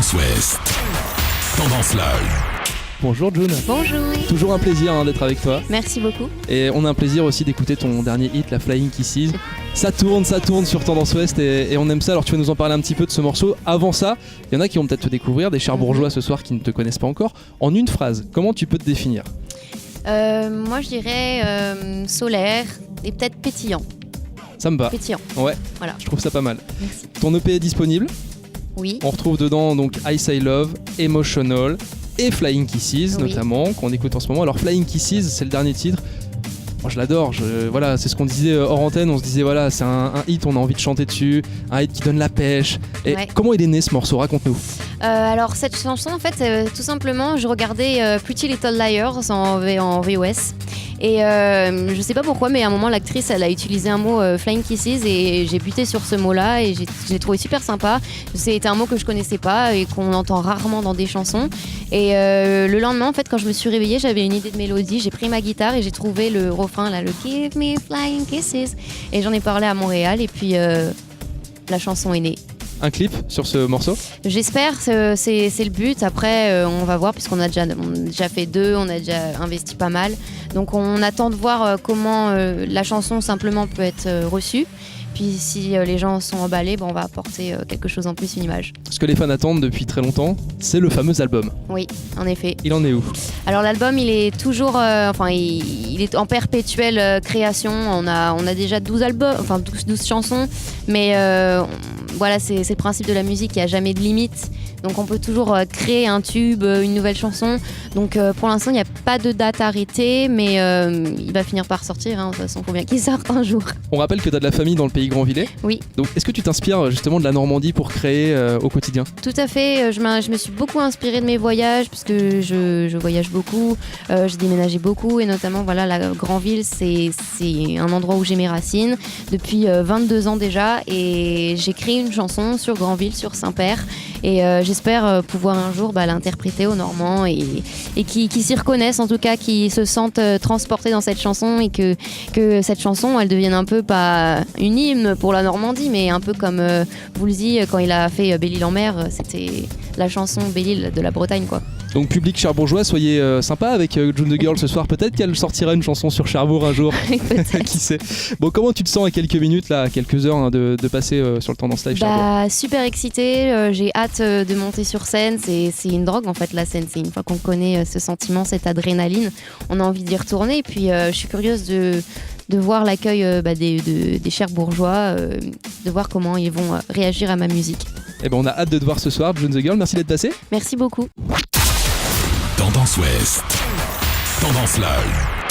Tendance Ouest. Tendance Live. Bonjour June. Bonjour. Toujours un plaisir d'être avec toi. Merci beaucoup. Et on a un plaisir aussi d'écouter ton dernier hit, la Flying Kisses. Ça tourne sur Tendance Ouest et on aime ça. Alors tu vas nous en parler un petit peu de ce morceau. Avant ça, il y en a qui vont peut-être te découvrir, des Cherbourgeois ce soir qui ne te connaissent pas encore. En une phrase, comment tu peux te définir ? Moi je dirais solaire et peut-être pétillant. Ça me va. Pétillant. Ouais, Voilà. je trouve ça pas mal. Merci. Ton EP est disponible. Oui. On retrouve dedans donc I Say Love, Emotional et Flying Kisses Oui. notamment, qu'on écoute en ce moment. Alors Flying Kisses, c'est le dernier titre. Moi je l'adore, voilà, c'est ce qu'on disait hors antenne, on se disait voilà, c'est un hit, on a envie de chanter dessus, un hit qui donne la pêche. Et Ouais. comment il est né ce morceau ? Raconte-nous. Alors cette chanson en fait, tout simplement, je regardais Pretty Little Liars en VOS. Et je sais pas pourquoi, mais à un moment l'actrice elle a utilisé un mot Flying Kisses et j'ai buté sur ce mot-là et j'ai trouvé super sympa. C'était un mot que je connaissais pas et qu'on entend rarement dans des chansons. Et le lendemain en fait, quand je me suis réveillée, j'avais une idée de mélodie. J'ai pris ma guitare et j'ai trouvé le refrain là, le Give Me Flying Kisses. Et j'en ai parlé à Montréal et puis la chanson est née. Un clip sur ce morceau ? J'espère, c'est le but. Après, on va voir, puisqu'on a déjà fait 2, on a déjà investi pas mal. Donc on attend de voir comment la chanson simplement peut être reçue. Puis si les gens sont emballés, on va apporter quelque chose en plus, une image. Ce que les fans attendent depuis très longtemps, c'est le fameux album. Oui, en effet. Il en est où ? Alors l'album, il est toujours, il est en perpétuelle création. On a déjà 12 albums, 12 chansons, mais voilà, c'est le principe de la musique, il n'y a jamais de limite. Donc on peut toujours créer un tube, une nouvelle chanson. Donc pour l'instant, il n'y a pas de date arrêtée, mais il va finir par sortir. De toute façon, il faut bien qu'il sorte un jour. On rappelle que tu as de la famille dans le pays Grandvillais. Oui. Donc est-ce que tu t'inspires justement de la Normandie pour créer au quotidien ? Tout à fait, je me suis beaucoup inspirée de mes voyages, parce que je voyage beaucoup, j'ai déménagé beaucoup, et notamment voilà, la Grandville, c'est un endroit où j'ai mes racines depuis 22 ans déjà, et j'ai créé une chanson sur Grandville, sur Saint-Père, et j'espère pouvoir un jour l'interpréter aux Normands et qui s'y reconnaissent, en tout cas qui se sentent transportés dans cette chanson, et que cette chanson elle devienne un peu pas une hymne pour la Normandie, mais un peu comme Woolsey quand il a fait Belle-Île-en-Mer, c'était la chanson Belle-Île de la Bretagne quoi. Donc public cherbourgeois, soyez sympa avec June the Girl ce soir. Peut-être qu'elle sortira une chanson sur Cherbourg un jour. Qui sait. Bon, comment tu te sens à quelques minutes, là, à quelques heures de passer sur le Tendance Live Cherbourg ? Super excitée, j'ai hâte de monter sur scène. C'est une drogue en fait, la scène. C'est une fois qu'on connaît ce sentiment, cette adrénaline, on a envie d'y retourner. Et puis je suis curieuse de voir l'accueil des Cherbourgeois, de voir comment ils vont réagir à ma musique. Eh ben, on a hâte de te voir ce soir, June the Girl. Merci d'être passé. Merci beaucoup. Tendance Ouest. Tendance Live.